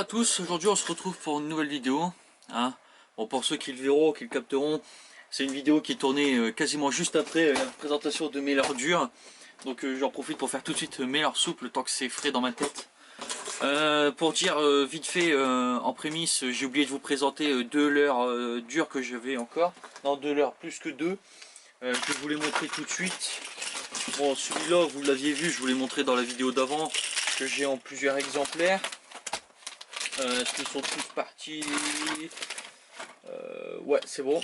à tous, aujourd'hui on se retrouve pour une nouvelle vidéo. Hein. Bon, pour ceux qui le verront, qui le capteront, c'est une vidéo qui est tournée quasiment juste après la présentation de mes leurres dures. Donc j'en profite pour faire tout de suite mes leurres souples tant que c'est frais dans ma tête. Pour dire vite fait en prémisse, j'ai oublié de vous présenter deux leurres dures que j'avais encore. Non, deux leurres plus que deux, que je vous les montrer tout de suite. Bon, celui-là vous l'aviez vu, je vous l'ai montré dans la vidéo d'avant, que j'ai en plusieurs exemplaires. Est-ce qu'ils sont tous partis? Ouais, c'est bon.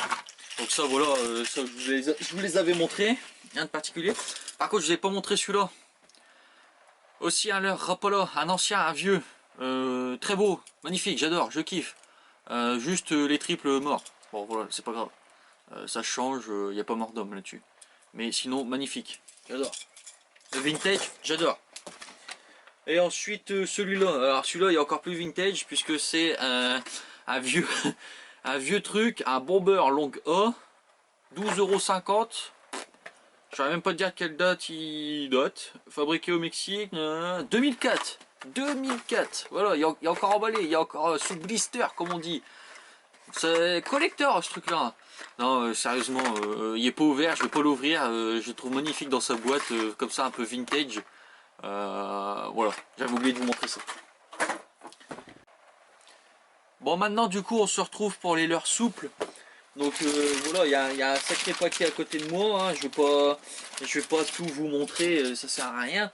Donc ça, voilà, ça, je vous les avais montrés, rien de particulier. Par contre, je ne vous ai pas montré celui-là. Aussi un leurre Rapala, un ancien, un vieux, très beau, magnifique, j'adore, je kiffe. Juste les triples morts. Bon, voilà, c'est pas grave. Ça change, il n'y a pas mort d'homme là-dessus. Mais sinon, magnifique, j'adore. Le vintage, j'adore. Et ensuite celui-là, alors celui-là il est encore plus vintage puisque c'est un vieux un vieux truc, un bomber long A, 12,50 €. Je saurais même pas te dire quelle date il date. Fabriqué au Mexique, 2004. 2004, voilà, il est encore emballé, il est encore sous blister comme on dit. C'est collector ce truc là. Non, sérieusement, il est pas ouvert, je vais pas l'ouvrir, je le trouve magnifique dans sa boîte, comme ça un peu vintage. Voilà, j'avais oublié de vous montrer ça. Bon, maintenant du coup on se retrouve pour les leurres souples. Donc voilà, il y a un sacré paquet à côté de moi, hein. Je vais pas tout vous montrer, ça sert à rien.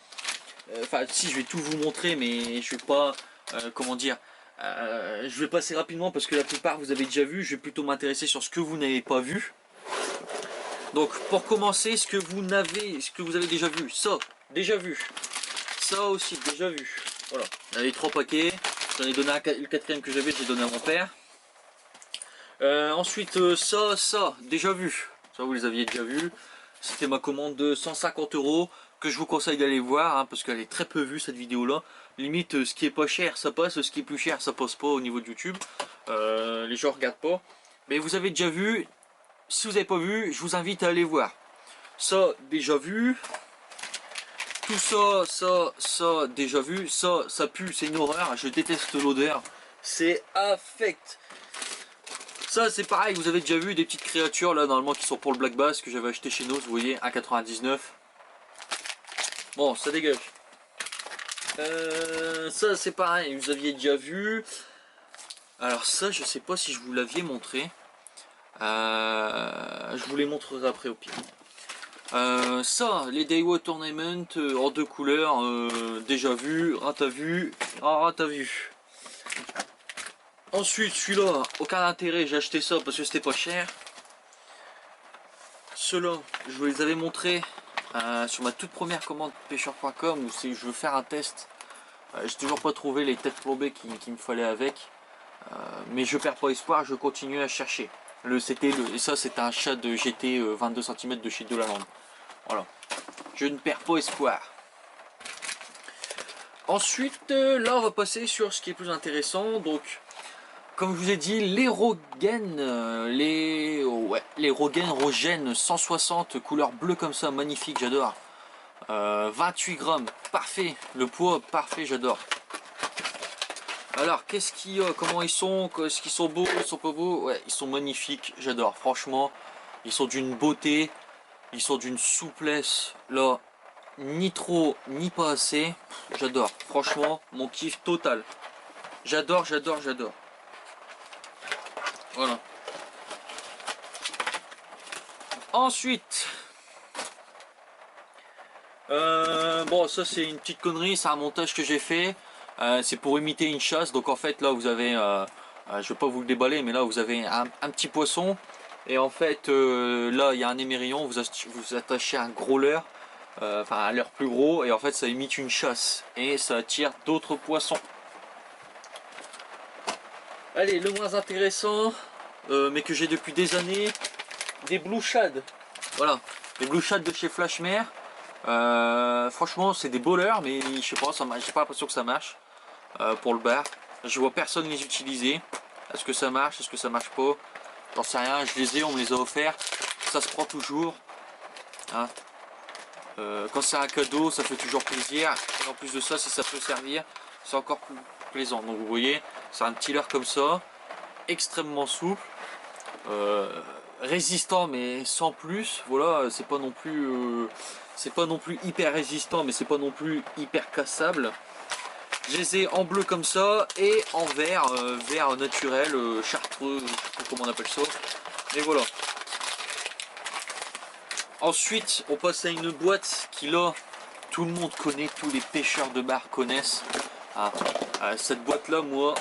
Enfin si, je vais tout vous montrer, mais je vais pas, comment dire, je vais passer rapidement parce que la plupart vous avez déjà vu. Je vais plutôt m'intéresser sur ce que vous n'avez pas vu. Donc pour commencer, ce que vous avez déjà vu, ça, déjà vu. Ça aussi, déjà vu. Voilà, il y avait 3 paquets. J'en ai donné le quatrième que j'avais, j'ai donné à mon père. Ensuite, ça, déjà vu. Ça, vous les aviez déjà vu. C'était ma commande de 150 € que je vous conseille d'aller voir, hein, parce qu'elle est très peu vue cette vidéo-là. Limite, ce qui est pas cher, ça passe. Ce qui est plus cher, ça passe pas au niveau de YouTube. Les gens regardent pas. Mais vous avez déjà vu. Si vous n'avez pas vu, je vous invite à aller voir. Ça, déjà vu. Tout ça, déjà vu, ça pue, c'est une horreur, je déteste l'odeur, c'est affect. Ça c'est pareil, vous avez déjà vu des petites créatures là normalement qui sont pour le Black Bass que j'avais acheté chez nous, vous voyez, 1,99 €. Bon, ça dégage. Ça c'est pareil, vous aviez déjà vu. Alors ça, je sais pas si je vous l'aviez montré. Je vous les montrerai après au pire. Ça, les Daiwa Tournament en 2 couleurs, déjà vu, rata vu, rata vu. Ensuite, celui-là, aucun intérêt, j'ai acheté ça parce que c'était pas cher. Ceux-là, je vous les avais montrés sur ma toute première commande pêcheur.com où je veux faire un test. J'ai toujours pas trouvé les têtes plombées qu'il me fallait avec. Mais je perds pas espoir, je continue à chercher. Et ça, c'était un chat de GT 22 cm de chez Delaland. Voilà, je ne perds pas espoir. Ensuite, là on va passer sur ce qui est plus intéressant. Donc, comme je vous ai dit, les Rogen, les Rogen 160 couleur bleue comme ça, magnifique, j'adore. 28 grammes, parfait. Le poids, parfait, j'adore. Alors, qu'est-ce qu'il y a? Comment ils sont? Est-ce qu'ils sont beaux? Ils sont pas beaux? Ouais, ils sont magnifiques, j'adore. Franchement, ils sont d'une beauté. Ils sont d'une souplesse, là, ni trop, ni pas assez. J'adore, franchement, mon kiff total. J'adore, j'adore, j'adore. Voilà. Ensuite, bon, ça c'est une petite connerie, c'est un montage que j'ai fait. C'est pour imiter une chasse. Donc en fait, là, vous avez, je vais pas vous le déballer, mais là, vous avez un petit poisson. Et en fait, là, il y a un émerillon, vous attachez un gros leurre, enfin un leurre plus gros, et en fait, ça imite une chasse. Et ça attire d'autres poissons. Allez, le moins intéressant, mais que j'ai depuis des années, des Blue Shad. Voilà, les Blue Shad de chez Flashmare. Franchement, c'est des beaux leurres, mais je sais pas, j'ai pas l'impression que ça marche pour le bar. Je vois personne les utiliser. Est-ce que ça marche? Est-ce que ça marche pas? J'en sais rien, je les ai, on me les a offerts. Ça se prend toujours. Hein. Quand c'est un cadeau, ça fait toujours plaisir. Et en plus de ça, si ça peut servir, c'est encore plus plaisant. Donc vous voyez, c'est un petit leurre comme ça, extrêmement souple, résistant mais sans plus. Voilà, c'est pas non plus hyper résistant, mais c'est pas non plus hyper cassable. Je les ai en bleu comme ça et en vert, vert naturel, chartreux, je sais pas comment on appelle ça. Et voilà. Ensuite, on passe à une boîte qui là, tout le monde connaît, tous les pêcheurs de bar connaissent. Ah, cette boîte là, moi,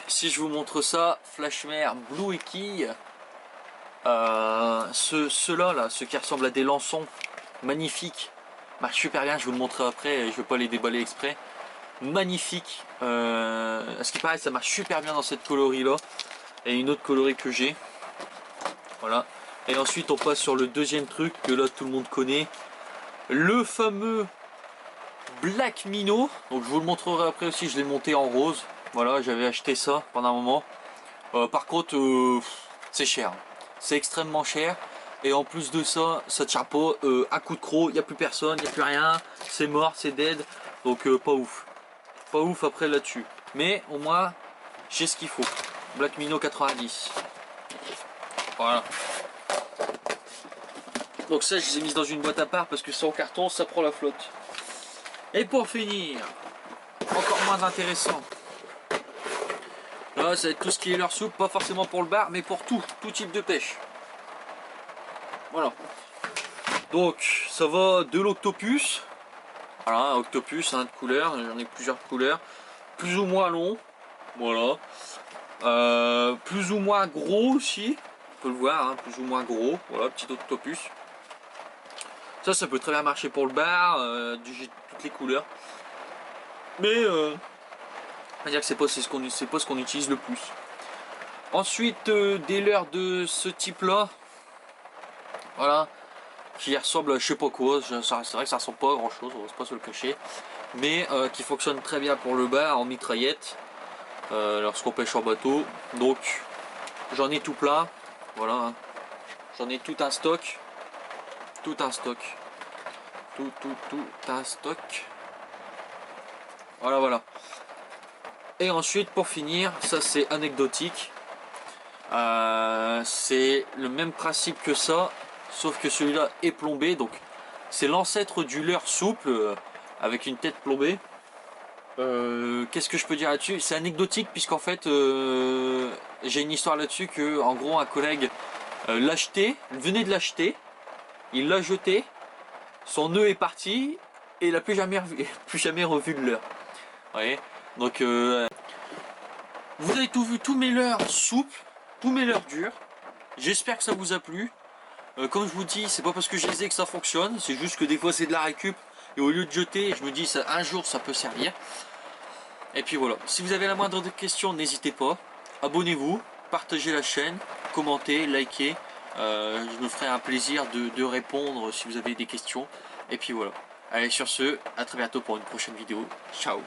si je vous montre ça, Flashmare Blue Quille, ceux-là, là, ceux qui ressemblent à des lançons, magnifiques, marchent super bien, je vous le montrerai après, je ne vais pas les déballer exprès. Magnifique, à ce qui paraît ça marche super bien dans cette coloris là, et une autre coloris que j'ai, voilà. Et ensuite on passe sur le deuxième truc que là tout le monde connaît, le fameux Black Minnow. Donc je vous le montrerai après aussi, je l'ai monté en rose, voilà, j'avais acheté ça pendant un moment. Par contre c'est cher, c'est extrêmement cher. Et en plus de ça, ça tient pas, un coup de croc, il n'y a plus personne, il n'y a plus rien, c'est mort, c'est dead, donc pas ouf. Pas ouf après là-dessus. Mais au moins, j'ai ce qu'il faut. Black Minnow 90. Voilà. Donc ça, je les ai mis dans une boîte à part parce que c'est en carton, ça prend la flotte. Et pour finir, encore moins intéressant. Là, ça va être tout ce qui est leur soupe, pas forcément pour le bar, mais pour tout type de pêche. Voilà. Donc, ça va de l'octopus. Voilà, un octopus, de couleurs, j'en ai plusieurs couleurs. Plus ou moins long. Voilà. Plus ou moins gros aussi. On peut le voir, hein, plus ou moins gros. Voilà, petit octopus. Ça peut très bien marcher pour le bar, toutes les couleurs. Mais on va dire que c'est pas ce qu'on utilise le plus. Ensuite, des leurres de ce type-là, voilà, qui ressemble à je sais pas quoi. C'est vrai que ça ressemble pas à grand-chose, on va pas se le cacher, mais qui fonctionne très bien pour le bar en mitraillette, lorsqu'on pêche en bateau. Donc, j'en ai tout plein, voilà, hein. J'en ai tout un stock, tout un stock. Tout un stock. Voilà. Et ensuite pour finir, ça c'est anecdotique. C'est le même principe que ça, sauf que celui-là est plombé. Donc c'est l'ancêtre du leurre souple avec une tête plombée. Qu'est-ce que je peux dire là-dessus? C'est anecdotique puisqu'en fait j'ai une histoire là-dessus que en gros un collègue l'achetait, venait de l'acheter, il l'a jeté. Son nœud est parti et il n'a plus jamais revu de leurre. Vous voyez. Donc vous avez tout vu, tous mes leurres souples, tous mes leurres durs. J'espère que ça vous a plu. Comme je vous dis, c'est pas parce que je les ai que ça fonctionne, c'est juste que des fois c'est de la récup et au lieu de jeter, je me dis ça, un jour ça peut servir. Et puis voilà, si vous avez la moindre question, n'hésitez pas. Abonnez-vous, partagez la chaîne, commentez, likez. Je me ferai un plaisir de répondre si vous avez des questions. Et puis voilà. Allez, sur ce, à très bientôt pour une prochaine vidéo. Ciao.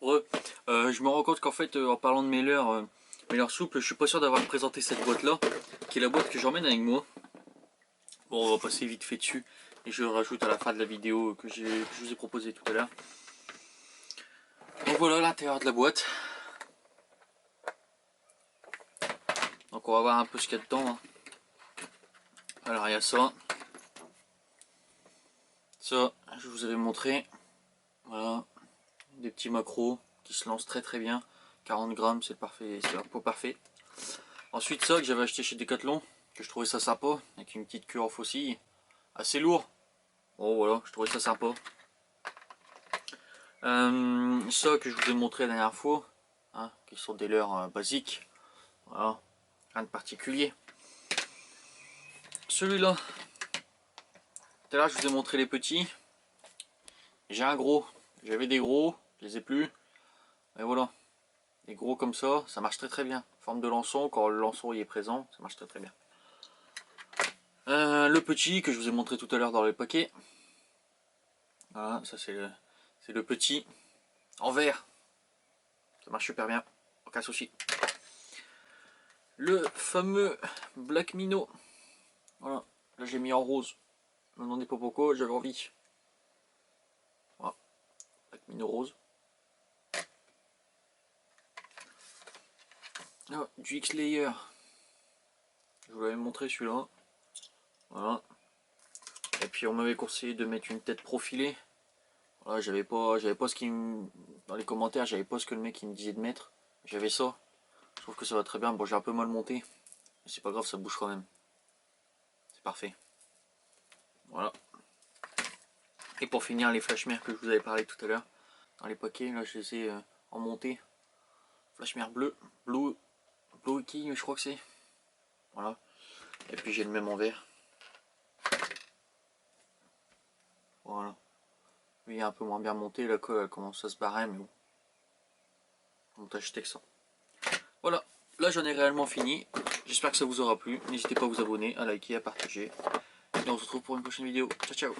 Je me rends compte qu'en fait, en parlant de mes leurres souples, je suis pas sûr d'avoir présenté cette boîte là, qui est la boîte que j'emmène avec moi. Bon, on va passer vite fait dessus et je le rajoute à la fin de la vidéo que je vous ai proposé tout à l'heure. Donc voilà l'intérieur de la boîte. Donc on va voir un peu ce qu'il y a dedans, hein. Alors il y a ça. Ça, je vous avais montré. Voilà. Des petits macros qui se lancent très très bien. 40 grammes, c'est parfait, c'est un pot parfait. Ensuite ça que j'avais acheté chez Decathlon, que je trouvais ça sympa, avec une petite queue en faucille. Assez lourd. Bon voilà, je trouvais ça sympa. Ça que je vous ai montré la dernière fois, hein, qui sont des leurres basiques. Voilà, rien de particulier. Celui-là, tout à l'heure je vous ai montré les petits. J'ai un gros, j'avais des gros, je les ai plus. Et voilà, des gros comme ça marche très très bien. Forme de lançon, quand le lançon y est présent, ça marche très très bien. Le petit que je vous ai montré tout à l'heure dans le paquet. Voilà, ça c'est le petit en vert. Ça marche super bien, aucun souci. Le fameux Black Minnow. Voilà, là j'ai mis en rose. Je me demandez pas pourquoi, j'avais envie. Une rose. Ah, du X-Layer. Je vous l'avais montré celui-là. Voilà. Et puis on m'avait conseillé de mettre une tête profilée. Voilà, j'avais pas ce qui me... Dans les commentaires, j'avais pas ce que le mec il me disait de mettre. J'avais ça. Je trouve que ça va très bien. Bon, j'ai un peu mal monté. Mais c'est pas grave, ça bouge quand même. C'est parfait. Voilà. Et pour finir, les flashmères que je vous avais parlé tout à l'heure. Dans les paquets, là je les ai en montée. Flashmère bleu. Blue King, je crois que c'est. Voilà. Et puis j'ai le même en vert. Voilà. Lui il est un peu moins bien monté. La colle elle commence à se barrer, mais bon. Montage texan. Voilà. Là j'en ai réellement fini. J'espère que ça vous aura plu. N'hésitez pas à vous abonner, à liker, à partager. Et on se retrouve pour une prochaine vidéo. Ciao ciao.